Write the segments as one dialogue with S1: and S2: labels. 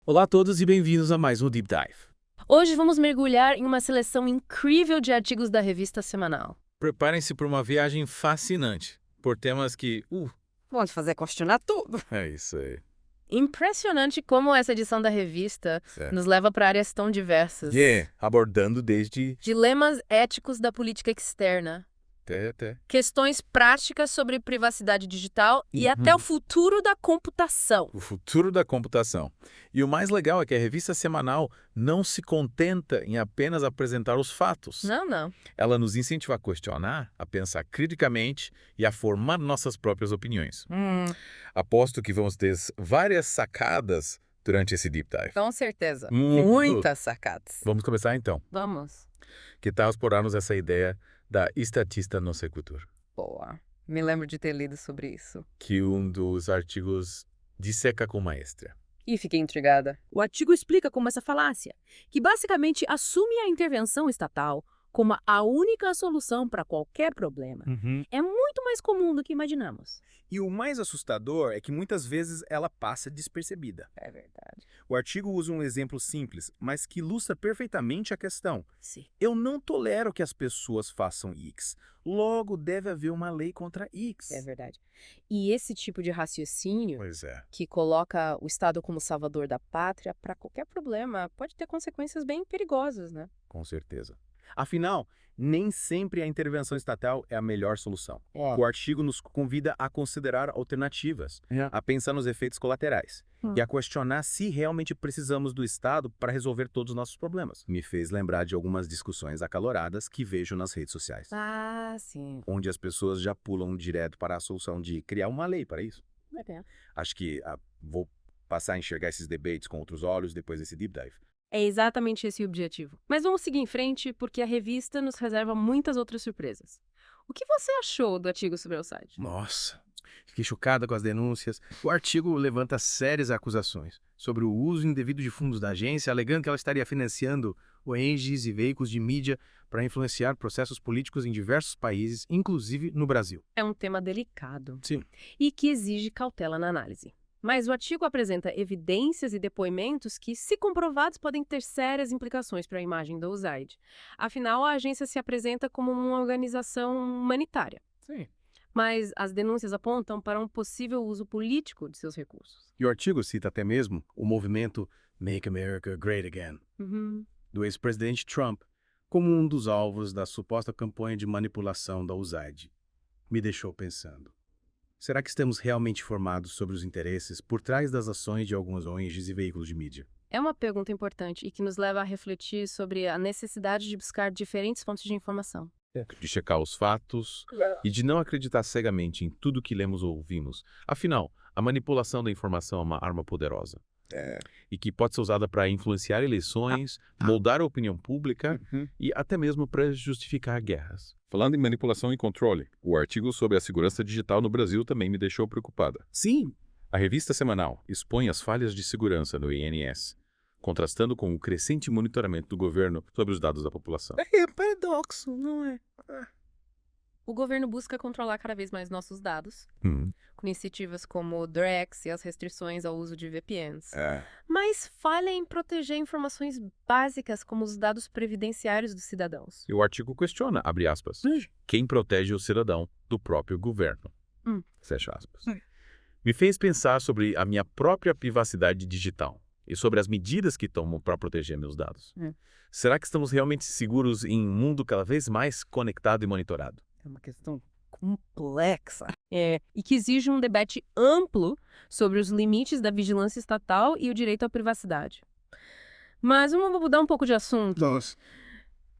S1: Olá a todos e bem-vindos a mais um Deep Dive.
S2: Hoje vamos mergulhar em uma seleção incrível de artigos da revista semanal.
S1: Preparem-se para uma viagem fascinante, por temas que...
S3: Vão te fazer questionar tudo.
S1: É isso aí.
S2: Impressionante como essa edição da revista
S1: Certo.
S2: nos leva para áreas tão diversas.
S1: Abordando desde...
S2: Dilemas éticos da política externa,
S1: Até.
S2: questões práticas sobre privacidade digital e até o futuro da computação.
S1: O futuro da computação. E o mais legal é que a revista semanal não se contenta em apenas apresentar os fatos.
S2: Não.
S1: Ela nos incentiva a questionar, a pensar criticamente e a formar nossas próprias opiniões. Aposto que vamos ter várias sacadas durante esse Deep Dive.
S3: Com certeza.
S1: Muito.
S3: Muitas sacadas.
S1: Vamos começar então.
S2: Vamos.
S1: Que tal explorarmos essa ideia da estatista no sequitur?
S3: Boa. Me lembro de ter lido sobre isso.
S1: Que um dos artigos disseca com maestria.
S3: E fiquei intrigada.
S4: O artigo explica como essa falácia, que basicamente assume a intervenção estatal como a única solução para qualquer problema, é muito mais comum do que imaginamos.
S5: E o mais assustador é que muitas vezes ela passa despercebida.
S3: É verdade.
S5: O artigo usa um exemplo simples, mas que ilustra perfeitamente a questão.
S4: Sim.
S5: Eu não tolero que as pessoas façam X. Logo, deve haver uma lei contra X.
S3: É verdade. E esse tipo de raciocínio,
S1: Pois é.
S3: que coloca o Estado como salvador da pátria para qualquer problema, pode ter consequências bem perigosas, né?
S1: Com certeza.
S5: Afinal, nem sempre a intervenção estatal é a melhor solução. O artigo nos convida a considerar alternativas, a pensar nos efeitos colaterais e a questionar se realmente precisamos do Estado para resolver todos os nossos problemas. Me fez lembrar de algumas discussões acaloradas que vejo nas redes sociais,
S3: Ah, sim.
S5: onde as pessoas já pulam direto para a solução de criar uma lei para isso. Acho que vou passar a enxergar esses debates com outros olhos depois desse deep dive.
S2: É exatamente esse o objetivo. Mas vamos seguir em frente, porque a revista nos reserva muitas outras surpresas. O que você achou do artigo sobre o site?
S6: Nossa, fiquei chocada com as denúncias. O artigo levanta sérias acusações sobre o uso indevido de fundos da agência, alegando que ela estaria financiando ONGs e veículos de mídia para influenciar processos políticos em diversos países, inclusive no Brasil.
S2: É um tema delicado.
S6: Sim.
S2: E que exige cautela na análise. Mas o artigo apresenta evidências e depoimentos que, se comprovados, podem ter sérias implicações para a imagem da USAID. Afinal, a agência se apresenta como uma organização humanitária.
S6: Sim.
S2: Mas as denúncias apontam para um possível uso político de seus recursos.
S6: E o artigo cita até mesmo o movimento Make America Great Again, do ex-presidente Trump, como um dos alvos da suposta campanha de manipulação da USAID. Me deixou pensando. Será que estamos realmente informados sobre os interesses por trás das ações de algumas ONGs e veículos de mídia?
S2: É uma pergunta importante e que nos leva a refletir sobre a necessidade de buscar diferentes fontes de informação.
S1: De checar os fatos e de não acreditar cegamente em tudo que lemos ou ouvimos. Afinal, a manipulação da informação é uma arma poderosa. E que pode ser usada para influenciar eleições, moldar a opinião pública e até mesmo para justificar guerras.
S7: Falando em manipulação e controle, o artigo sobre a segurança digital no Brasil também me deixou preocupada.
S6: Sim.
S7: A revista semanal expõe as falhas de segurança no INS, contrastando com o crescente monitoramento do governo sobre os dados da população.
S6: É paradoxo, não é?
S2: O governo busca controlar cada vez mais nossos dados, com iniciativas como o Drex e as restrições ao uso de VPNs. Mas falha em proteger informações básicas como os dados previdenciários dos cidadãos.
S7: E o artigo questiona, abre aspas, quem protege o cidadão do próprio governo. Fecha aspas.
S1: Me fez pensar sobre a minha própria privacidade digital e sobre as medidas que tomo para proteger meus dados. Será que estamos realmente seguros em um mundo cada vez mais conectado e monitorado?
S3: É uma questão complexa.
S2: E que exige um debate amplo sobre os limites da vigilância estatal e o direito à privacidade. Mas vamos mudar um pouco de assunto.
S6: Nossa.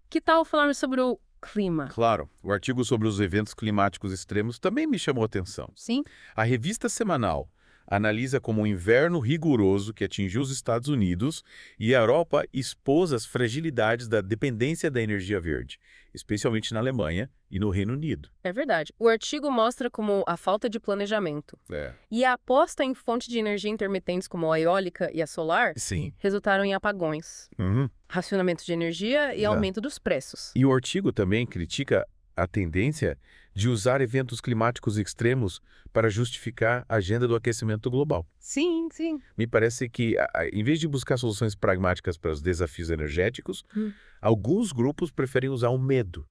S2: Que tal falarmos sobre o clima?
S7: Claro, o artigo sobre os eventos climáticos extremos também me chamou a atenção.
S2: Sim?
S7: A revista semanal analisa como um inverno rigoroso que atingiu os Estados Unidos e a Europa expôs as fragilidades da dependência da energia verde, especialmente na Alemanha e no Reino Unido.
S2: É verdade. O artigo mostra como a falta de planejamento e a aposta em fontes de energia intermitentes como a eólica e a solar
S1: Sim.
S2: resultaram em apagões, racionamento de energia e aumento dos preços.
S1: E o artigo também critica
S7: a tendência de usar eventos climáticos extremos para justificar a agenda do aquecimento global.
S2: Sim, sim.
S7: Me parece que, em vez de buscar soluções pragmáticas para os desafios energéticos, alguns grupos preferem usar o medo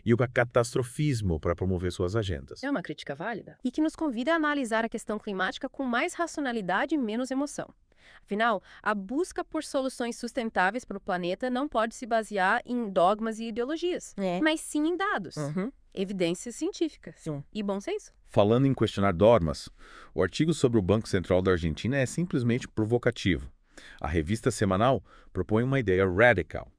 S7: e o catastrofismo para promover suas agendas.
S3: É uma crítica válida.
S2: E que nos convida a analisar a questão climática com mais racionalidade e menos emoção. Afinal, a busca por soluções sustentáveis para o planeta não pode se basear em dogmas e ideologias, mas sim em dados, evidências científicas e bom senso.
S7: Falando em questionar dogmas, o artigo sobre o Banco Central da Argentina é simplesmente provocativo. A revista semanal propõe uma ideia radical: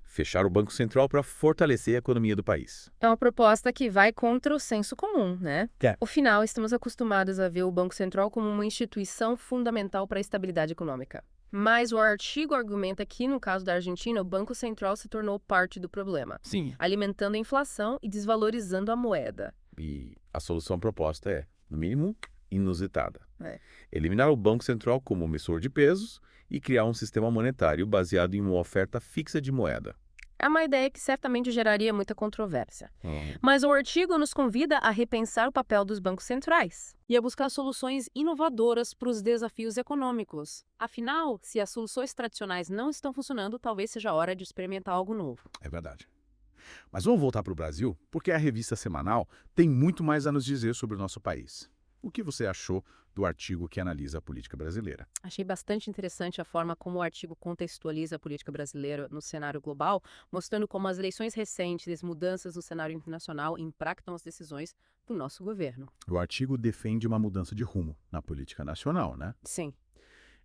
S7: fechar o Banco Central para fortalecer a economia do país.
S2: É uma proposta que vai contra o senso comum, né?
S7: É.
S2: Afinal, estamos acostumados a ver o Banco Central como uma instituição fundamental para a estabilidade econômica. Mas o artigo argumenta que, no caso da Argentina, o Banco Central se tornou parte do problema,
S7: Sim.
S2: alimentando a inflação e desvalorizando a moeda.
S7: E a solução proposta é, no mínimo, inusitada.
S2: É.
S7: Eliminar o Banco Central como emissor de pesos e criar um sistema monetário baseado em uma oferta fixa de moeda.
S2: É uma ideia que certamente geraria muita controvérsia. Mas o artigo nos convida a repensar o papel dos bancos centrais.
S4: E a buscar soluções inovadoras para os desafios econômicos. Afinal, se as soluções tradicionais não estão funcionando, talvez seja hora de experimentar algo novo.
S6: É verdade. Mas vamos voltar para o Brasil, porque a revista semanal tem muito mais a nos dizer sobre o nosso país. O que você achou do artigo que analisa a política brasileira?
S2: Achei bastante interessante a forma como o artigo contextualiza a política brasileira no cenário global, mostrando como as eleições recentes e as mudanças no cenário internacional impactam as decisões do nosso governo.
S6: O artigo defende uma mudança de rumo na política nacional, né?
S2: Sim.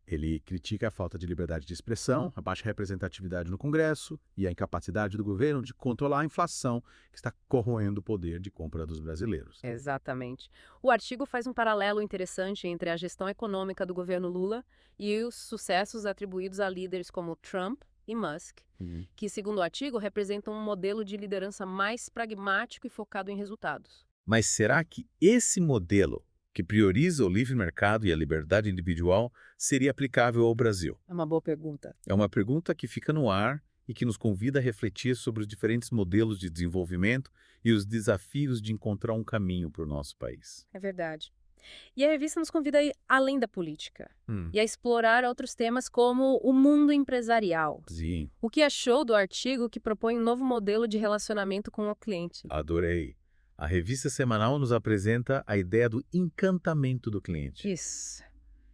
S6: Ele critica a falta de liberdade de expressão, a baixa representatividade no Congresso e a incapacidade do governo de controlar a inflação que está corroendo o poder de compra dos brasileiros.
S2: Exatamente. O artigo faz um paralelo interessante entre a gestão econômica do governo Lula e os sucessos atribuídos a líderes como Trump e Musk, que, segundo o artigo, representam um modelo de liderança mais pragmático e focado em resultados.
S7: Mas será que esse modelo, que prioriza o livre mercado e a liberdade individual, seria aplicável ao Brasil?
S3: É uma boa pergunta.
S7: É uma pergunta que fica no ar e que nos convida a refletir sobre os diferentes modelos de desenvolvimento e os desafios de encontrar um caminho para o nosso país.
S2: É verdade. E a revista nos convida a ir além da política e a explorar outros temas como o mundo empresarial.
S7: Sim.
S2: O que achou do artigo que propõe um novo modelo de relacionamento com o cliente?
S7: Adorei. A revista semanal nos apresenta a ideia do encantamento do cliente,
S2: Isso.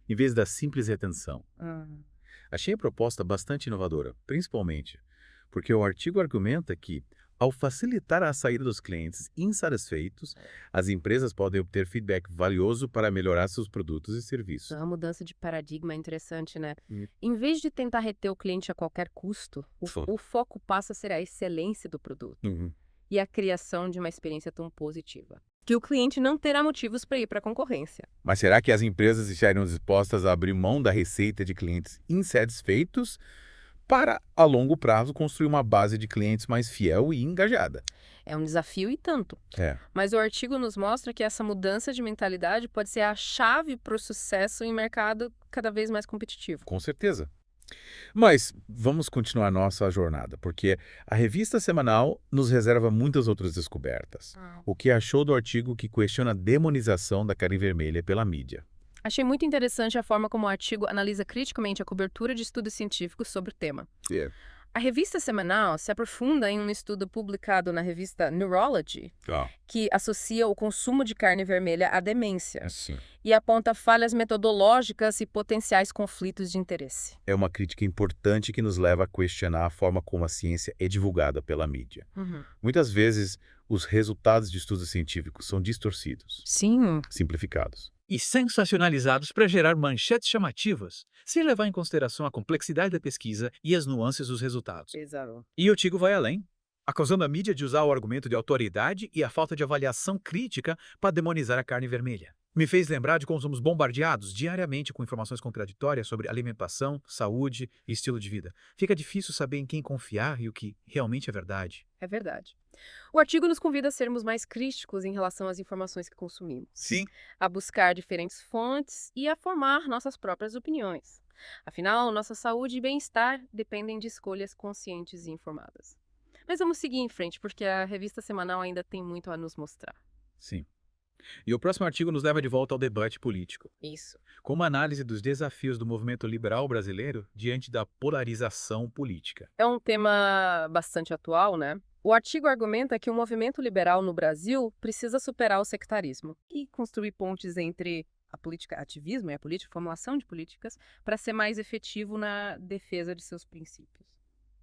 S7: em vez da simples retenção. Achei a proposta bastante inovadora, principalmente porque o artigo argumenta que, ao facilitar a saída dos clientes insatisfeitos, as empresas podem obter feedback valioso para melhorar seus produtos e serviços.
S2: É uma mudança de paradigma interessante, né? Em vez de tentar reter o cliente a qualquer custo, o foco passa a ser a excelência do produto e a criação de uma experiência tão positiva, que o cliente não terá motivos para ir para a concorrência.
S7: Mas será que as empresas estariam dispostas a abrir mão da receita de clientes insatisfeitos para, a longo prazo, construir uma base de clientes mais fiel e engajada?
S2: É um desafio e tanto. Mas o artigo nos mostra que essa mudança de mentalidade pode ser a chave para o sucesso em mercado cada vez mais competitivo.
S7: Com certeza. Mas vamos continuar nossa jornada, porque a revista semanal nos reserva muitas outras descobertas. O que achou do artigo que questiona a demonização da carne vermelha pela mídia?
S2: Achei muito interessante a forma como o artigo analisa criticamente a cobertura de estudos científicos sobre o tema. A revista semanal se aprofunda em um estudo publicado na revista Neurology, que associa o consumo de carne vermelha à demência e aponta falhas metodológicas e potenciais conflitos de interesse.
S7: É uma crítica importante que nos leva a questionar a forma como a ciência é divulgada pela mídia. Muitas vezes, os resultados de estudos científicos são distorcidos, simplificados
S8: e sensacionalizados para gerar manchetes chamativas, sem levar em consideração a complexidade da pesquisa e as nuances dos resultados.
S3: Exato.
S8: E o artigo vai além, acusando a mídia de usar o argumento de autoridade e a falta de avaliação crítica para demonizar a carne vermelha. Me fez lembrar de como somos bombardeados diariamente com informações contraditórias sobre alimentação, saúde e estilo de vida. Fica difícil saber em quem confiar e o que realmente é verdade.
S2: É verdade. O artigo nos convida a sermos mais críticos em relação às informações que consumimos.
S7: Sim.
S2: A buscar diferentes fontes e a formar nossas próprias opiniões. Afinal, nossa saúde e bem-estar dependem de escolhas conscientes e informadas. Mas vamos seguir em frente, porque a revista semanal ainda tem muito a nos mostrar.
S8: Sim. E o próximo artigo nos leva de volta ao debate político,
S2: Isso.
S8: com uma análise dos desafios do movimento liberal brasileiro diante da polarização política.
S3: É um tema bastante atual, né? O artigo argumenta que o movimento liberal no Brasil precisa superar o sectarismo e construir pontes entre a política ativismo e a política, formulação de políticas, para ser mais efetivo na defesa de seus princípios.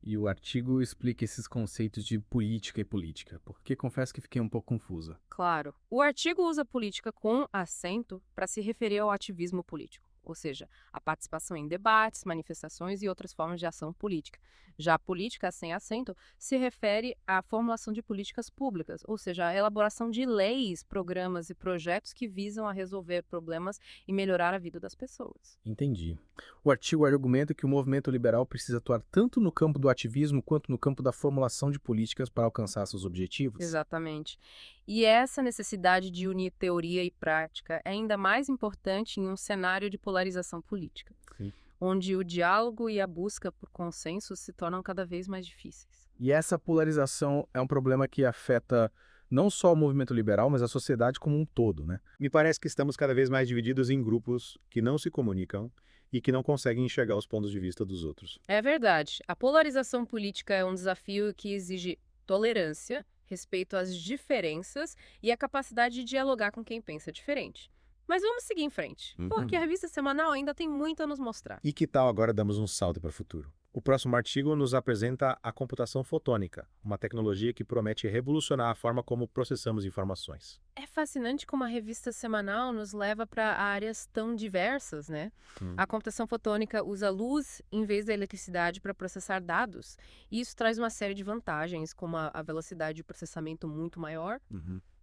S6: E o artigo explica esses conceitos de política e política, porque confesso que fiquei um pouco confusa.
S3: Claro. O artigo usa política com acento para se referir ao ativismo político, ou seja, a participação em debates, manifestações e outras formas de ação política. Já a política sem acento se refere à formulação de políticas públicas, ou seja, a elaboração de leis, programas e projetos que visam a resolver problemas e melhorar a vida das pessoas.
S6: Entendi. O artigo argumenta que o movimento liberal precisa atuar tanto no campo do ativismo quanto no campo da formulação de políticas para alcançar seus objetivos?
S3: Exatamente. E essa necessidade de unir teoria e prática é ainda mais importante em um cenário de polarização política,
S6: Sim.
S3: onde o diálogo e a busca por consenso se tornam cada vez mais difíceis.
S6: E essa polarização é um problema que afeta não só o movimento liberal, mas a sociedade como um todo, né?
S5: Me parece que estamos cada vez mais divididos em grupos que não se comunicam e que não conseguem enxergar os pontos de vista dos outros.
S3: É verdade. A polarização política é um desafio que exige tolerância, respeito às diferenças e a capacidade de dialogar com quem pensa diferente. Mas vamos seguir em frente, porque a revista semanal ainda tem muito a nos mostrar.
S5: E que tal agora damos um salto para o futuro? O próximo artigo nos apresenta a computação fotônica, uma tecnologia que promete revolucionar a forma como processamos informações.
S3: É fascinante como a revista semanal nos leva para áreas tão diversas, né? A computação fotônica usa luz em vez da eletricidade para processar dados. E isso traz uma série de vantagens, como a velocidade de processamento muito maior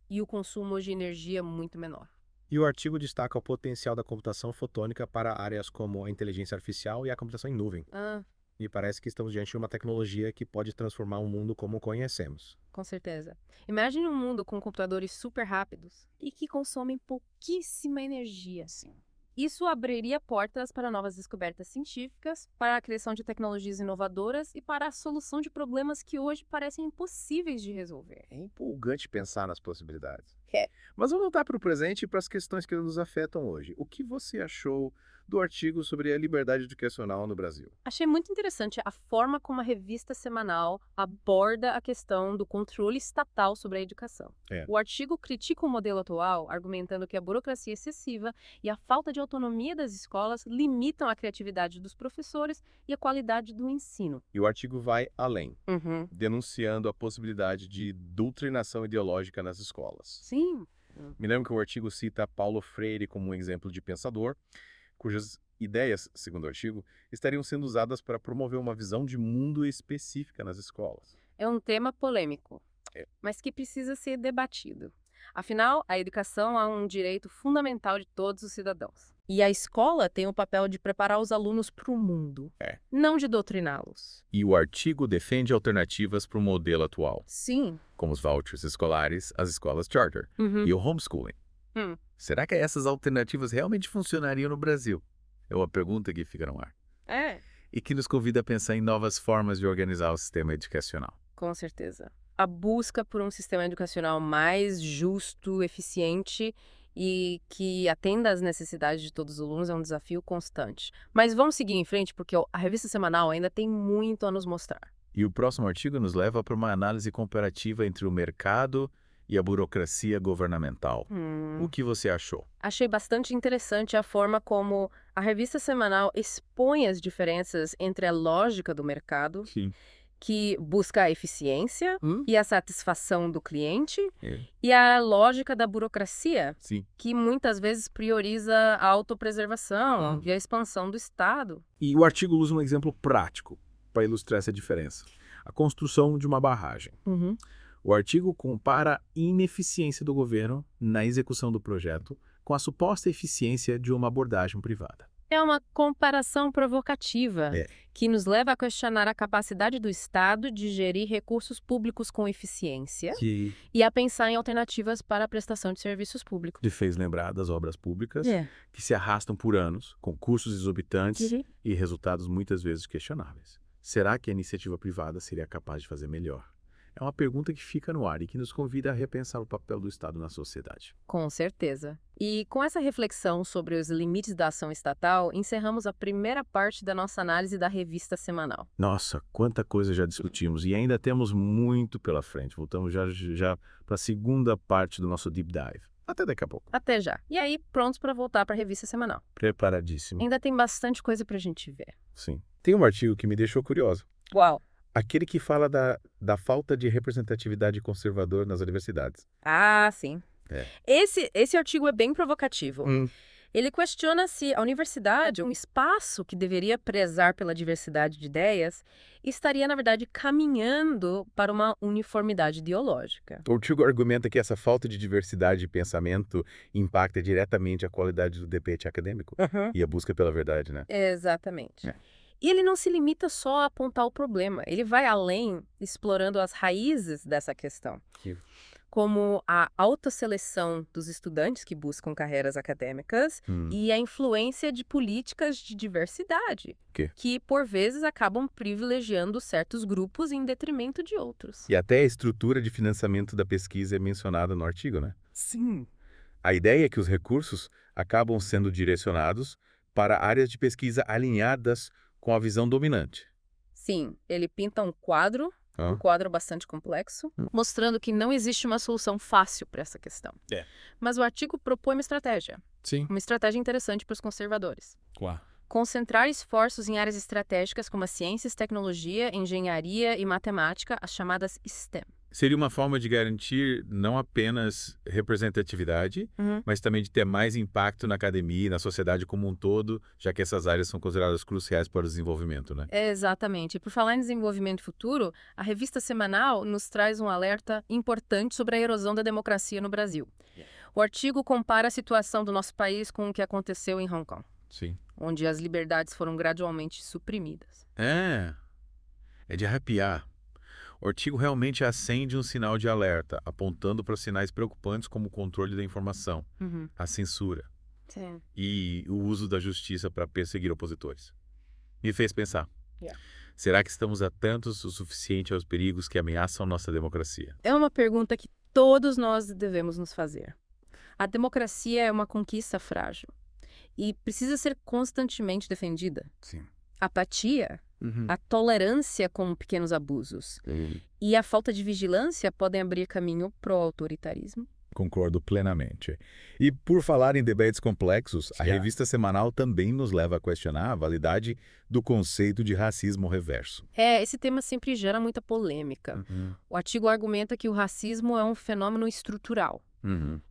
S3: e o consumo de energia muito menor.
S5: E o artigo destaca o potencial da computação fotônica para áreas como a inteligência artificial e a computação em nuvem. E parece que estamos diante de uma tecnologia que pode transformar o mundo como o conhecemos.
S3: Com certeza. Imagine um mundo com computadores super rápidos e que consomem pouquíssima energia. Isso abriria portas para novas descobertas científicas, para a criação de tecnologias inovadoras e para a solução de problemas que hoje parecem impossíveis de resolver.
S5: É empolgante pensar nas possibilidades.
S3: É.
S5: Mas vamos voltar para o presente e para as questões que nos afetam hoje. O que você achou do artigo sobre a liberdade educacional no Brasil?
S3: Achei muito interessante a forma como a revista semanal aborda a questão do controle estatal sobre a educação. O artigo critica o modelo atual, argumentando que a burocracia excessiva e a falta de autonomia das escolas limitam a criatividade dos professores e a qualidade do ensino.
S5: E o artigo vai além, denunciando a possibilidade de doutrinação ideológica nas escolas.
S3: Sim.
S5: Me lembro que o artigo cita Paulo Freire como um exemplo de pensador, cujas ideias, segundo o artigo, estariam sendo usadas para promover uma visão de mundo específica nas escolas.
S3: É um tema polêmico, mas que precisa ser debatido. Afinal, a educação é um direito fundamental de todos os cidadãos. E a escola tem o papel de preparar os alunos para o mundo, não de doutriná-los.
S7: E o artigo defende alternativas para o modelo atual,
S3: Sim.
S7: como os vouchers escolares, as escolas charter e o homeschooling. Será que essas alternativas realmente funcionariam no Brasil? É uma pergunta que fica no ar. E que nos convida a pensar em novas formas de organizar o sistema educacional.
S3: Com certeza. A busca por um sistema educacional mais justo, eficiente e que atenda às necessidades de todos os alunos é um desafio constante. Mas vamos seguir em frente porque a revista semanal ainda tem muito a nos mostrar.
S7: E o próximo artigo nos leva para uma análise comparativa entre o mercado e a burocracia governamental. O que você achou?
S3: Achei bastante interessante a forma como a revista semanal expõe as diferenças entre a lógica do mercado, que busca a eficiência e a satisfação do cliente, e a lógica da burocracia, que muitas vezes prioriza a autopreservação e a expansão do Estado.
S1: E o artigo usa um exemplo prático para ilustrar essa diferença. A construção de uma barragem. O artigo compara a ineficiência do governo na execução do projeto com a suposta eficiência de uma abordagem privada.
S3: É uma comparação provocativa que nos leva a questionar a capacidade do Estado de gerir recursos públicos com eficiência e a pensar em alternativas para a prestação de serviços públicos.
S1: Te fez lembrar das obras públicas que se arrastam por anos, com custos exorbitantes e resultados muitas vezes questionáveis. Será que a iniciativa privada seria capaz de fazer melhor? É uma pergunta que fica no ar e que nos convida a repensar o papel do Estado na sociedade.
S3: Com certeza. E com essa reflexão sobre os limites da ação estatal, encerramos a primeira parte da nossa análise da revista semanal.
S1: Nossa, quanta coisa já discutimos e ainda temos muito pela frente. Voltamos já para a segunda parte do nosso Deep Dive. Até daqui a pouco.
S3: Até já. E aí, prontos para voltar para a revista semanal.
S1: Preparadíssimo.
S3: Ainda tem bastante coisa para a gente ver.
S1: Sim. Tem um artigo que me deixou curioso.
S3: Uau!
S1: Aquele que fala da falta de representatividade conservadora nas universidades.
S3: Ah, sim.
S1: É.
S3: Esse artigo é bem provocativo. Ele questiona se a universidade, um espaço que deveria prezar pela diversidade de ideias, estaria, na verdade, caminhando para uma uniformidade ideológica.
S1: O artigo argumenta que essa falta de diversidade de pensamento impacta diretamente a qualidade do debate acadêmico e a busca pela verdade, né?
S3: Exatamente. E ele não se limita só a apontar o problema, ele vai além, explorando as raízes dessa questão. Como a alta seleção dos estudantes que buscam carreiras acadêmicas e a influência de políticas de diversidade, que por vezes acabam privilegiando certos grupos em detrimento de outros.
S1: E até a estrutura de financiamento da pesquisa é mencionada no artigo, né?
S3: Sim.
S1: A ideia é que os recursos acabam sendo direcionados para áreas de pesquisa alinhadas com a visão dominante.
S3: Sim, ele pinta um quadro bastante complexo, mostrando que não existe uma solução fácil para essa questão. Mas o artigo propõe uma estratégia.
S1: Sim.
S3: Uma estratégia interessante para os conservadores.
S1: Uau.
S3: Concentrar esforços em áreas estratégicas como as ciências, tecnologia, engenharia e matemática, as chamadas STEM.
S1: Seria uma forma de garantir não apenas representatividade, mas também de ter mais impacto na academia e na sociedade como um todo, já que essas áreas são consideradas cruciais para o desenvolvimento, né?
S3: Exatamente. E por falar em desenvolvimento futuro, a revista semanal nos traz um alerta importante sobre a erosão da democracia no Brasil. O artigo compara a situação do nosso país com o que aconteceu em Hong Kong.
S1: Sim.
S3: Onde as liberdades foram gradualmente suprimidas.
S1: É de arrepiar. O artigo realmente acende um sinal de alerta, apontando para sinais preocupantes como o controle da informação, a censura e o uso da justiça para perseguir opositores. Me fez pensar, será que estamos atentos o suficiente aos perigos que ameaçam nossa democracia?
S3: É uma pergunta que todos nós devemos nos fazer. A democracia é uma conquista frágil e precisa ser constantemente defendida.
S1: Sim.
S3: A apatia, a tolerância com pequenos abusos e a falta de vigilância podem abrir caminho para o autoritarismo.
S1: Concordo plenamente. E por falar em debates complexos, a revista semanal também nos leva a questionar a validade do conceito de racismo reverso.
S3: Esse tema sempre gera muita polêmica. O artigo argumenta que o racismo é um fenômeno estrutural,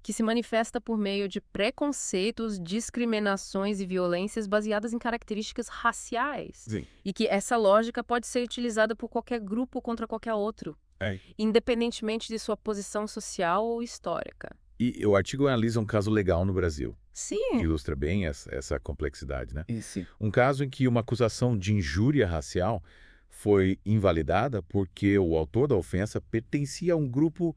S3: que se manifesta por meio de preconceitos, discriminações e violências baseadas em características raciais.
S1: Sim.
S3: E que essa lógica pode ser utilizada por qualquer grupo contra qualquer outro, independentemente de sua posição social ou histórica.
S1: E o artigo analisa um caso legal no Brasil.
S3: Sim.
S1: Que ilustra bem essa complexidade, né?
S5: Isso.
S1: Um caso em que uma acusação de injúria racial foi invalidada porque o autor da ofensa pertencia a um grupo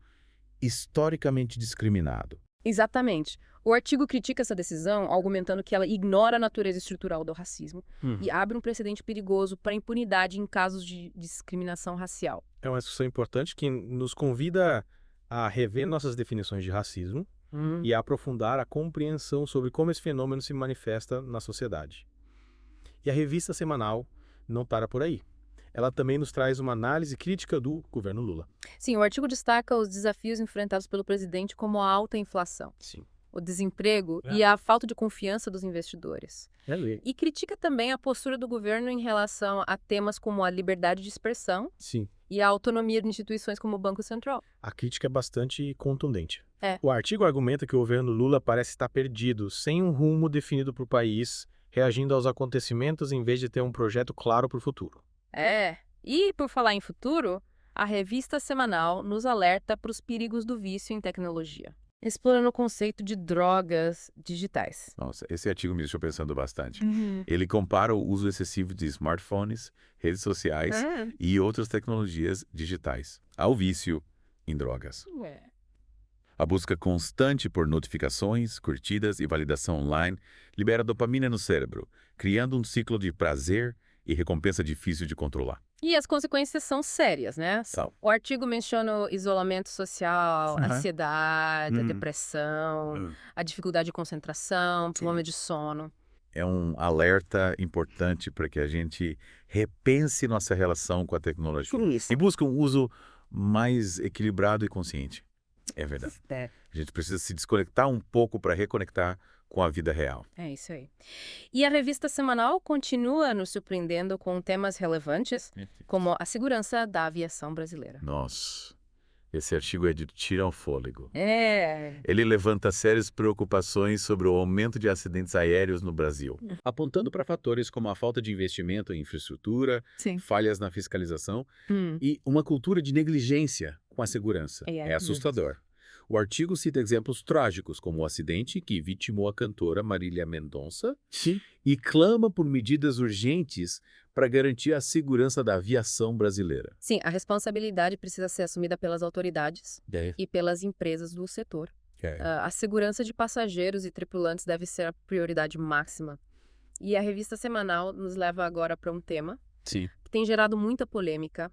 S1: historicamente discriminado.
S3: Exatamente. O artigo critica essa decisão, argumentando que ela ignora a natureza estrutural do racismo e abre um precedente perigoso para a impunidade em casos de discriminação racial.
S9: É uma discussão importante que nos convida a rever nossas definições de racismo e a aprofundar a compreensão sobre como esse fenômeno se manifesta na sociedade. E a revista semanal não para por aí. Ela também nos traz uma análise crítica do governo Lula.
S3: Sim, o artigo destaca os desafios enfrentados pelo presidente, como a alta inflação, o desemprego e a falta de confiança dos investidores. E critica também a postura do governo em relação a temas como a liberdade de expressão e a autonomia de instituições como o Banco Central.
S9: A crítica é bastante contundente.
S3: É.
S9: O artigo argumenta que o governo Lula parece estar perdido, sem um rumo definido para o país, reagindo aos acontecimentos em vez de ter um projeto claro para o futuro.
S3: E por falar em futuro, a revista semanal nos alerta para os perigos do vício em tecnologia, explorando o conceito de drogas digitais.
S1: Nossa, esse artigo me deixou pensando bastante. Ele compara o uso excessivo de smartphones, redes sociais e outras tecnologias digitais ao vício em drogas. A busca constante por notificações, curtidas e validação online libera dopamina no cérebro, criando um ciclo de prazer
S7: e recompensa difícil de controlar.
S2: E as consequências são sérias, né? O artigo menciona o isolamento social, a ansiedade, a depressão, a dificuldade de concentração, problema de sono.
S7: É um alerta importante para que a gente repense nossa relação com a tecnologia. E busque um uso mais equilibrado e consciente. É verdade. A gente precisa se desconectar um pouco para reconectar com a vida real.
S2: É isso aí. E a revista semanal continua nos surpreendendo com temas relevantes, como a segurança da aviação brasileira.
S7: Nossa, esse artigo é de tirar o fôlego.
S2: É.
S7: Ele levanta sérias preocupações sobre o aumento de acidentes aéreos no Brasil, apontando para fatores como a falta de investimento em infraestrutura, falhas na fiscalização e uma cultura de negligência com a segurança. É assustador. O artigo cita exemplos trágicos, como o acidente que vitimou a cantora Marília Mendonça e clama por medidas urgentes para garantir a segurança da aviação brasileira.
S2: Sim, a responsabilidade precisa ser assumida pelas autoridades e pelas empresas do setor. A segurança de passageiros e tripulantes deve ser a prioridade máxima. E a revista semanal nos leva agora para um tema que tem gerado muita polêmica.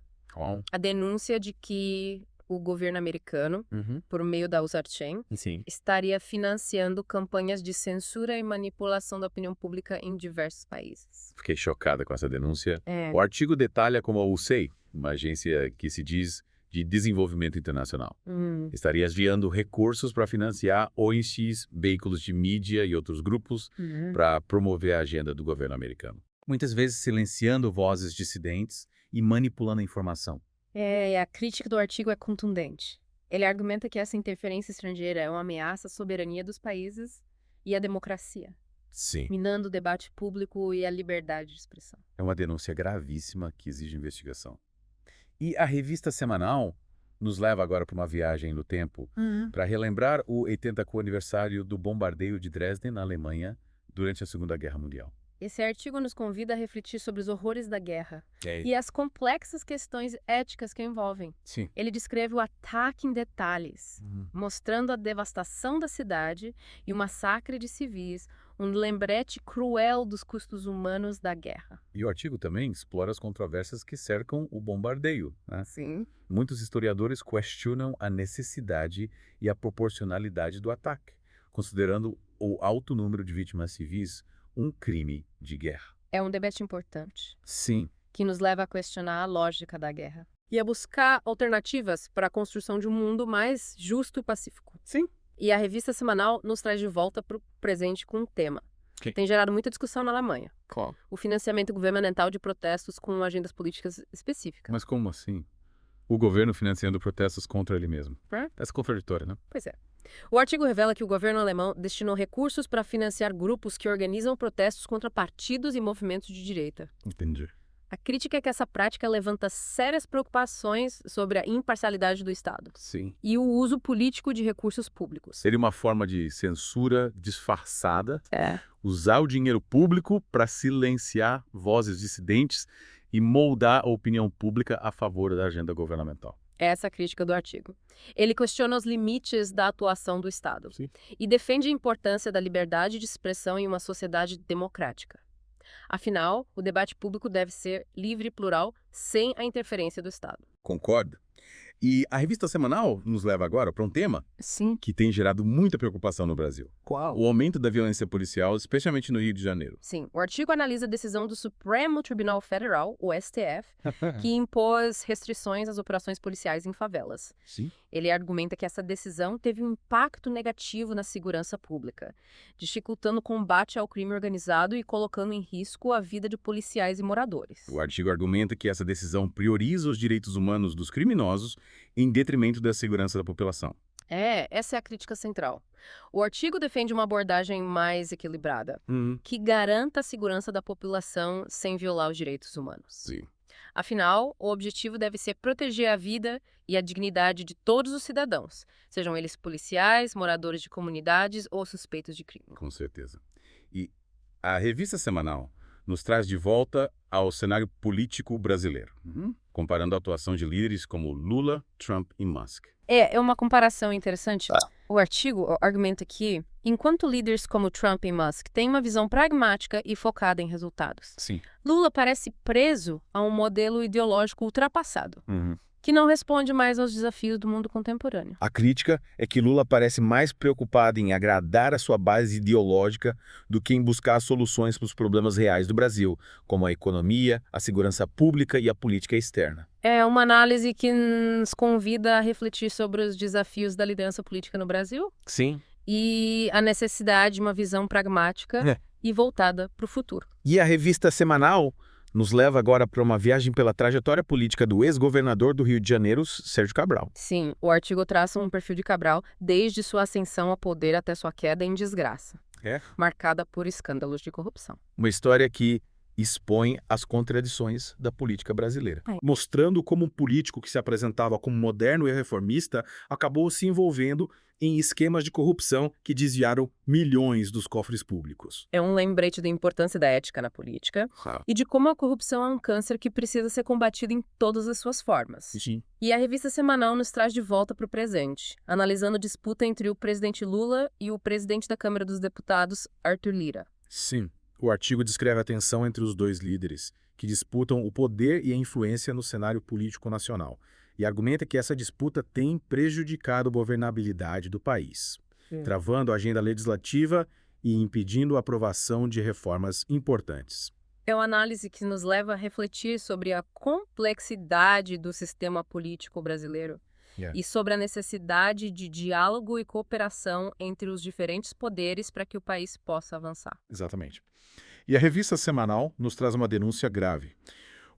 S2: A denúncia de que o governo americano, por meio da Usarchain, estaria financiando campanhas de censura e manipulação da opinião pública em diversos países.
S7: Fiquei chocada com essa denúncia. O artigo detalha como a USAID, uma agência que se diz de desenvolvimento internacional, estaria desviando recursos para financiar ONGs, veículos de mídia e outros grupos para promover a agenda do governo americano. Muitas vezes silenciando vozes dissidentes e manipulando a informação.
S2: A crítica do artigo é contundente. Ele argumenta que essa interferência estrangeira é uma ameaça à soberania dos países e à democracia, minando o debate público e a liberdade de expressão.
S7: É uma denúncia gravíssima que exige investigação. E a revista semanal nos leva agora para uma viagem no tempo para relembrar o 80º aniversário do bombardeio de Dresden, na Alemanha, durante a Segunda Guerra Mundial.
S2: Esse artigo nos convida a refletir sobre os horrores da guerra e as complexas questões éticas que envolvem. Ele descreve o ataque em detalhes, mostrando a devastação da cidade e o massacre de civis, um lembrete cruel dos custos humanos da guerra.
S7: E o artigo também explora as controvérsias que cercam o bombardeio. Muitos historiadores questionam a necessidade e a proporcionalidade do ataque, considerando o alto número de vítimas civis um crime de guerra.
S2: É um debate importante. Que nos leva a questionar a lógica da guerra. E a buscar alternativas para a construção de um mundo mais justo e pacífico. E a revista semanal nos traz de volta para o presente com um tema. Tem gerado muita discussão na Alemanha. O financiamento governamental de protestos com agendas políticas específicas.
S7: Mas como assim? O governo financiando protestos contra ele mesmo. Essa contraditória, né?
S2: Pois é. O artigo revela que o governo alemão destinou recursos para financiar grupos que organizam protestos contra partidos e movimentos de direita.
S7: Entendi.
S2: A crítica é que essa prática levanta sérias preocupações sobre a imparcialidade do Estado. E o uso político de recursos públicos.
S7: Seria uma forma de censura disfarçada. Usar o dinheiro público para silenciar vozes dissidentes e moldar a opinião pública a favor da agenda governamental.
S2: Essa é a crítica do artigo. Ele questiona os limites da atuação do Estado e defende a importância da liberdade de expressão em uma sociedade democrática. Afinal, o debate público deve ser livre e plural, sem a interferência do Estado.
S5: Concordo. E a revista semanal nos leva agora para um tema que tem gerado muita preocupação no Brasil.
S2: Qual?
S5: O aumento da violência policial, especialmente no Rio de Janeiro.
S2: O artigo analisa a decisão do Supremo Tribunal Federal, o STF, que impôs restrições às operações policiais em favelas. Ele argumenta que essa decisão teve um impacto negativo na segurança pública, dificultando o combate ao crime organizado e colocando em risco a vida de policiais e moradores.
S5: O artigo argumenta que essa decisão prioriza os direitos humanos dos criminosos em detrimento da segurança da população.
S2: Essa é a crítica central. O artigo defende uma abordagem mais equilibrada, que garanta a segurança da população sem violar os direitos humanos. Afinal, o objetivo deve ser proteger a vida e a dignidade de todos os cidadãos, sejam eles policiais, moradores de comunidades ou suspeitos de crime.
S5: Com certeza. E a revista semanal nos traz de volta ao cenário político brasileiro, comparando a atuação de líderes como Lula, Trump e Musk.
S3: É uma comparação interessante. O artigo argumenta que, enquanto líderes como Trump e Musk têm uma visão pragmática e focada em resultados,
S7: Sim.
S3: Lula parece preso a um modelo ideológico ultrapassado, que não responde mais aos desafios do mundo contemporâneo.
S5: A crítica é que Lula parece mais preocupado em agradar a sua base ideológica do que em buscar soluções para os problemas reais do Brasil, como a economia, a segurança pública e a política externa.
S3: É uma análise que nos convida a refletir sobre os desafios da liderança política no Brasil
S7: Sim.
S3: e a necessidade de uma visão pragmática e voltada para o futuro.
S5: E a revista semanal nos leva agora para uma viagem pela trajetória política do ex-governador do Rio de Janeiro, Sérgio Cabral.
S3: Sim, o artigo traça um perfil de Cabral desde sua ascensão ao poder até sua queda em desgraça, marcada por escândalos de corrupção.
S5: Uma história que expõe as contradições da política brasileira.
S9: Mostrando como um político que se apresentava como moderno e reformista acabou se envolvendo em esquemas de corrupção que desviaram milhões dos cofres públicos.
S3: É um lembrete da importância da ética na política e de como a corrupção é um câncer que precisa ser combatido em todas as suas formas.
S9: Sim.
S3: E a revista semanal nos traz de volta para o presente, analisando a disputa entre o presidente Lula e o presidente da Câmara dos Deputados, Arthur Lira.
S9: Sim. O artigo descreve a tensão entre os dois líderes, que disputam o poder e a influência no cenário político nacional, e argumenta que essa disputa tem prejudicado a governabilidade do país, travando a agenda legislativa e impedindo a aprovação de reformas importantes.
S3: É uma análise que nos leva a refletir sobre a complexidade do sistema político brasileiro e sobre a necessidade de diálogo e cooperação entre os diferentes poderes para que o país possa avançar.
S10: Exatamente. E a revista semanal nos traz uma denúncia grave.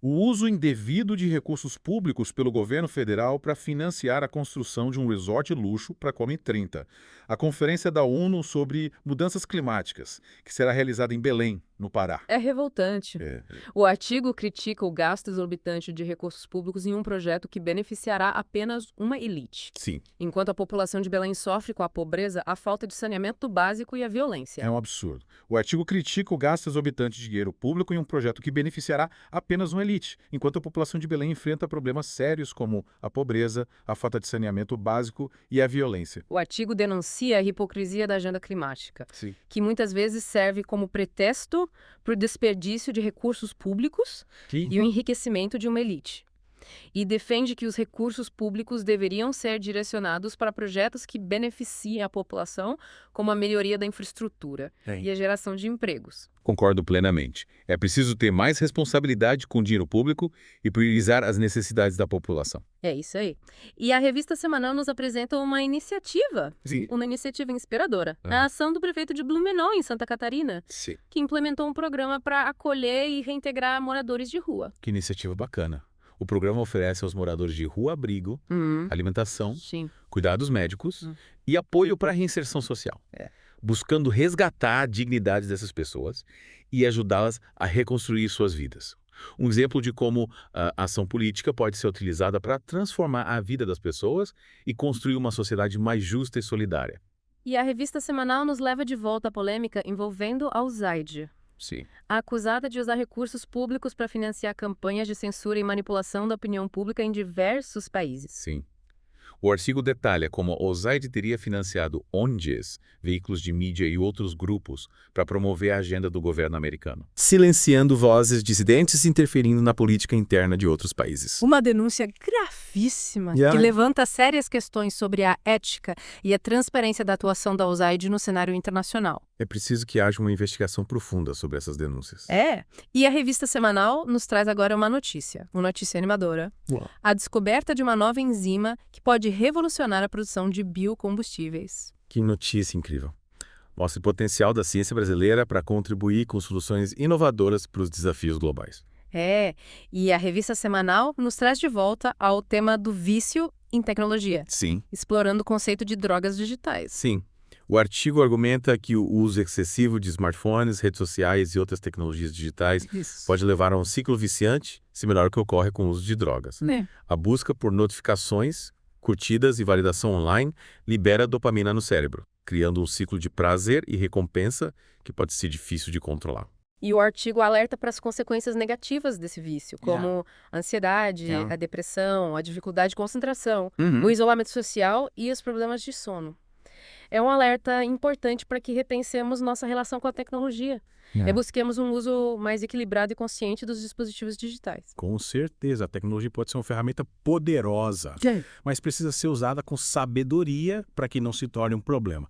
S10: O uso indevido de recursos públicos pelo governo federal para financiar a construção de um resort luxo para a COP30. A Conferência da ONU sobre Mudanças Climáticas, que será realizada em Belém, no Pará.
S3: É revoltante. O artigo critica o gasto exorbitante de recursos públicos em um projeto que beneficiará apenas uma elite.
S10: Sim.
S3: Enquanto a população de Belém sofre com a pobreza, a falta de saneamento básico e a violência.
S10: É um absurdo. O artigo critica o gasto exorbitante de dinheiro público em um projeto que beneficiará apenas uma elite, enquanto a população de Belém enfrenta problemas sérios como a pobreza, a falta de saneamento básico e a violência.
S3: O artigo denuncia a hipocrisia da agenda climática, que muitas vezes serve como pretexto para o desperdício de recursos públicos e o enriquecimento de uma elite. E defende que os recursos públicos deveriam ser direcionados para projetos que beneficiem a população, como a melhoria da infraestrutura e a geração de empregos.
S7: Concordo plenamente. É preciso ter mais responsabilidade com o dinheiro público e priorizar as necessidades da população.
S3: É isso aí. E a revista semanal nos apresenta uma iniciativa inspiradora. A ação do prefeito de Blumenau, em Santa Catarina, que implementou um programa para acolher e reintegrar moradores de rua.
S7: Que iniciativa bacana. O programa oferece aos moradores de rua abrigo, alimentação, cuidados médicos e apoio para a reinserção social, buscando resgatar a dignidade dessas pessoas e ajudá-las a reconstruir suas vidas. Um exemplo de como a ação política pode ser utilizada para transformar a vida das pessoas e construir uma sociedade mais justa e solidária.
S3: E a revista semanal nos leva de volta à polêmica envolvendo a USAID. Acusada de usar recursos públicos para financiar campanhas de censura e manipulação da opinião pública em diversos países.
S7: O artigo detalha como a USAID teria financiado ONGs, veículos de mídia e outros grupos para promover a agenda do governo americano,
S5: silenciando vozes dissidentes e interferindo na política interna de outros países.
S3: Uma denúncia gravíssima que levanta sérias questões sobre a ética e a transparência da atuação da USAID no cenário internacional.
S5: É preciso que haja uma investigação profunda sobre essas denúncias.
S3: E a revista semanal nos traz agora uma notícia animadora. A descoberta de uma nova enzima que pode revolucionar a produção de biocombustíveis.
S5: Que notícia incrível. Mostra o potencial da ciência brasileira para contribuir com soluções inovadoras para os desafios globais.
S3: E a revista semanal nos traz de volta ao tema do vício em tecnologia. Explorando o conceito de drogas digitais.
S5: O artigo argumenta que o uso excessivo de smartphones, redes sociais e outras tecnologias digitais pode levar a um ciclo viciante, similar ao que ocorre com o uso de drogas. A busca por notificações, curtidas e validação online libera dopamina no cérebro, criando um ciclo de prazer e recompensa que pode ser difícil de controlar.
S2: E o artigo alerta para as consequências negativas desse vício, como a ansiedade, a depressão, a dificuldade de concentração, o isolamento social e os problemas de sono. É um alerta importante para que repensemos nossa relação com a tecnologia. Busquemos um uso mais equilibrado e consciente dos dispositivos digitais.
S6: Com certeza, a tecnologia pode ser uma ferramenta poderosa, mas precisa ser usada com sabedoria para que não se torne um problema.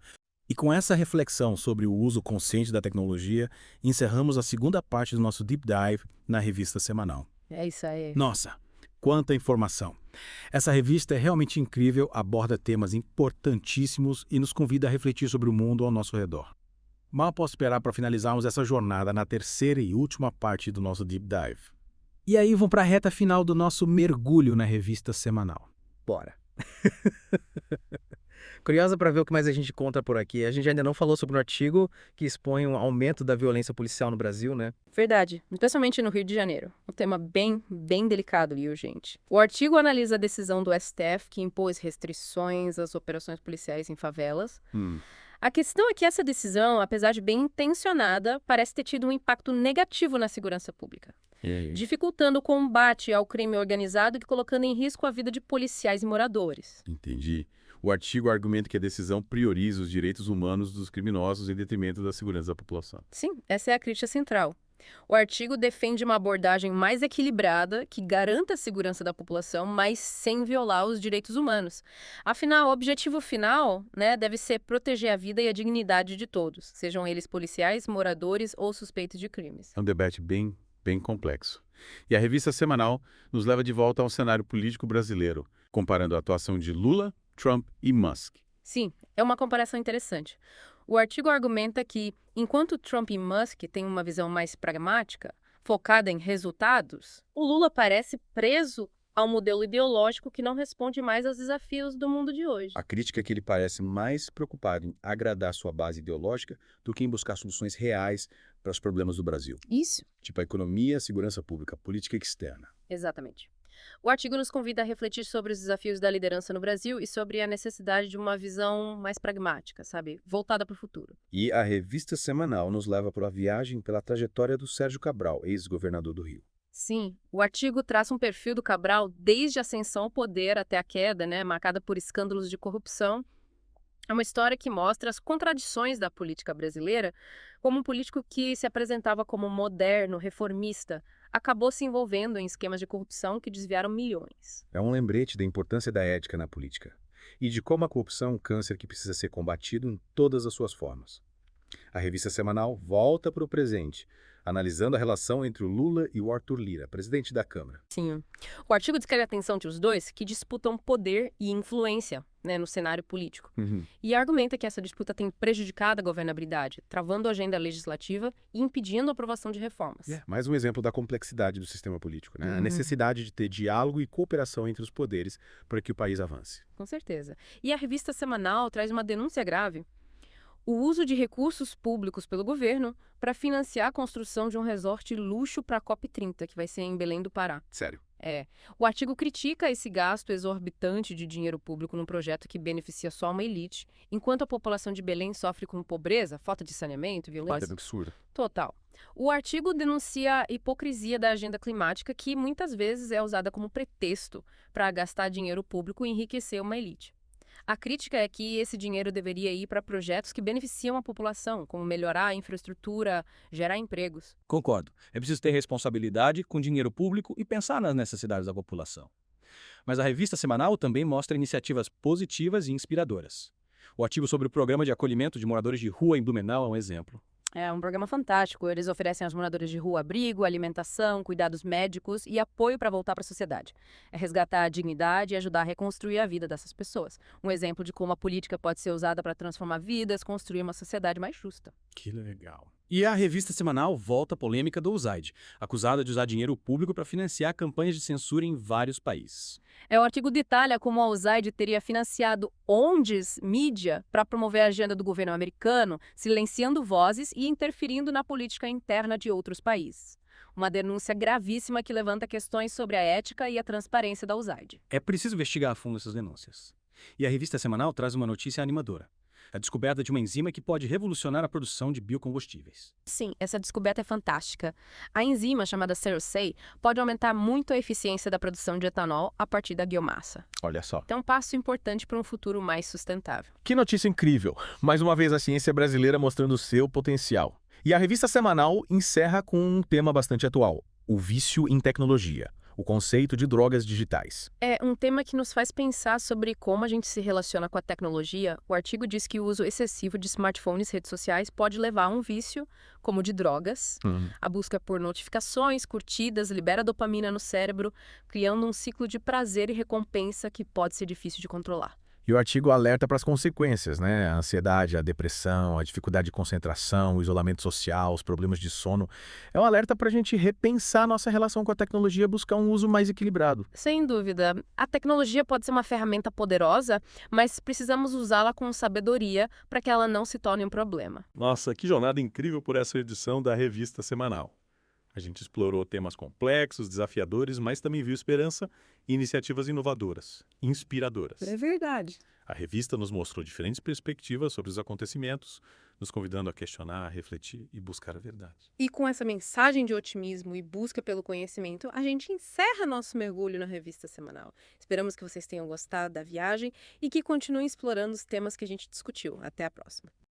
S6: E com essa reflexão sobre o uso consciente da tecnologia, encerramos a segunda parte do nosso Deep Dive na revista semanal.
S2: É isso aí.
S6: Nossa, quanta informação! Essa revista é realmente incrível, aborda temas importantíssimos e nos convida a refletir sobre o mundo ao nosso redor. Mal posso esperar para finalizarmos essa jornada na terceira e última parte do nosso Deep Dive. E aí vamos para a reta final do nosso mergulho na revista semanal.
S5: Bora! Curiosa para ver o que mais a gente conta por aqui. A gente ainda não falou sobre um artigo que expõe um aumento da violência policial no Brasil, né?
S2: Verdade, especialmente no Rio de Janeiro. Um tema bem delicado e urgente. O artigo analisa a decisão do STF que impôs restrições às operações policiais em favelas. A questão é que essa decisão, apesar de bem intencionada, parece ter tido um impacto negativo na segurança pública, dificultando o combate ao crime organizado e colocando em risco a vida de policiais e moradores.
S1: Entendi. O artigo argumenta que a decisão prioriza os direitos humanos dos criminosos em detrimento da segurança da população.
S2: Sim, essa é a crítica central. O artigo defende uma abordagem mais equilibrada que garanta a segurança da população, mas sem violar os direitos humanos. Afinal, o objetivo final, deve ser proteger a vida e a dignidade de todos, sejam eles policiais, moradores ou suspeitos de crimes.
S1: É um debate bem complexo. E a revista semanal nos leva de volta ao cenário político brasileiro, comparando a atuação de Lula, Trump e Musk.
S2: Sim, é uma comparação interessante. O artigo argumenta que, enquanto Trump e Musk têm uma visão mais pragmática, focada em resultados, o Lula parece preso ao modelo ideológico que não responde mais aos desafios do mundo de hoje.
S5: A crítica é que ele parece mais preocupado em agradar sua base ideológica do que em buscar soluções reais para os problemas do Brasil.
S2: Isso.
S5: Tipo a economia, a segurança pública, a política externa.
S2: Exatamente. O artigo nos convida a refletir sobre os desafios da liderança no Brasil e sobre a necessidade de uma visão mais pragmática, voltada para o futuro.
S5: E a revista semanal nos leva para a viagem pela trajetória do Sérgio Cabral, ex-governador do Rio.
S2: Sim, o artigo traça um perfil do Cabral desde a ascensão ao poder até a queda, marcada por escândalos de corrupção. É uma história que mostra as contradições da política brasileira, como um político que se apresentava como moderno, reformista, acabou se envolvendo em esquemas de corrupção que desviaram milhões.
S5: É um lembrete da importância da ética na política e de como a corrupção é um câncer que precisa ser combatido em todas as suas formas. A revista semanal volta para o presente, analisando a relação entre o Lula e o Arthur Lira, presidente da Câmara.
S2: Sim. O artigo descreve a tensão entre os dois, que disputam poder e influência no cenário político. E argumenta que essa disputa tem prejudicado a governabilidade, travando a agenda legislativa e impedindo a aprovação de reformas.
S5: Mais um exemplo da complexidade do sistema político, A necessidade de ter diálogo e cooperação entre os poderes para que o país avance.
S2: Com certeza. E a revista semanal traz uma denúncia grave. O uso de recursos públicos pelo governo para financiar a construção de um resort luxo para a COP30, que vai ser em Belém do Pará.
S5: Sério?
S2: O artigo critica esse gasto exorbitante de dinheiro público num projeto que beneficia só uma elite, enquanto a população de Belém sofre com pobreza, falta de saneamento, violência.
S5: É absurdo.
S2: Total. O artigo denuncia a hipocrisia da agenda climática, que muitas vezes é usada como pretexto para gastar dinheiro público e enriquecer uma elite. A crítica é que esse dinheiro deveria ir para projetos que beneficiam a população, como melhorar a infraestrutura, gerar empregos.
S11: Concordo. É preciso ter responsabilidade com dinheiro público e pensar nas necessidades da população. Mas a revista semanal também mostra iniciativas positivas e inspiradoras. O artigo sobre o programa de acolhimento de moradores de rua em Blumenau é um exemplo.
S3: É um programa fantástico. Eles oferecem aos moradores de rua abrigo, alimentação, cuidados médicos e apoio para voltar para a sociedade. É resgatar a dignidade e ajudar a reconstruir a vida dessas pessoas. Um exemplo de como a política pode ser usada para transformar vidas, construir uma sociedade mais justa.
S6: Que legal.
S11: E a revista semanal volta à polêmica do USAID, acusada de usar dinheiro público para financiar campanhas de censura em vários países.
S3: O artigo detalha como a USAID teria financiado ONGs, mídia, para promover a agenda do governo americano, silenciando vozes e interferindo na política interna de outros países. Uma denúncia gravíssima que levanta questões sobre a ética e a transparência da USAID.
S11: É preciso investigar a fundo essas denúncias. E a revista semanal traz uma notícia animadora. A descoberta de uma enzima que pode revolucionar a produção de biocombustíveis.
S3: Sim, essa descoberta é fantástica. A enzima, chamada Cersei, pode aumentar muito a eficiência da produção de etanol a partir da biomassa.
S5: Olha só.
S3: Então, um passo importante para um futuro mais sustentável.
S5: Que notícia incrível! Mais uma vez a ciência brasileira mostrando seu potencial. E a revista semanal encerra com um tema bastante atual: o vício em tecnologia. O conceito de drogas digitais.
S3: É um tema que nos faz pensar sobre como a gente se relaciona com a tecnologia. O artigo diz que o uso excessivo de smartphones e redes sociais pode levar a um vício, como o de drogas. A busca por notificações, curtidas, libera dopamina no cérebro, criando um ciclo de prazer e recompensa que pode ser difícil de controlar.
S5: E o artigo alerta para as consequências, né? A ansiedade, a depressão, a dificuldade de concentração, o isolamento social, os problemas de sono. É um alerta para a gente repensar nossa relação com a tecnologia e buscar um uso mais equilibrado.
S3: Sem dúvida. A tecnologia pode ser uma ferramenta poderosa, mas precisamos usá-la com sabedoria para que ela não se torne um problema.
S7: Nossa, que jornada incrível por essa edição da Revista Semanal. A gente explorou temas complexos, desafiadores, mas também viu esperança e iniciativas inovadoras, inspiradoras.
S4: É verdade.
S7: A revista nos mostrou diferentes perspectivas sobre os acontecimentos, nos convidando a questionar, a refletir e buscar a verdade.
S2: E com essa mensagem de otimismo e busca pelo conhecimento, a gente encerra nosso mergulho na Revista Semanal. Esperamos que vocês tenham gostado da viagem e que continuem explorando os temas que a gente discutiu. Até a próxima.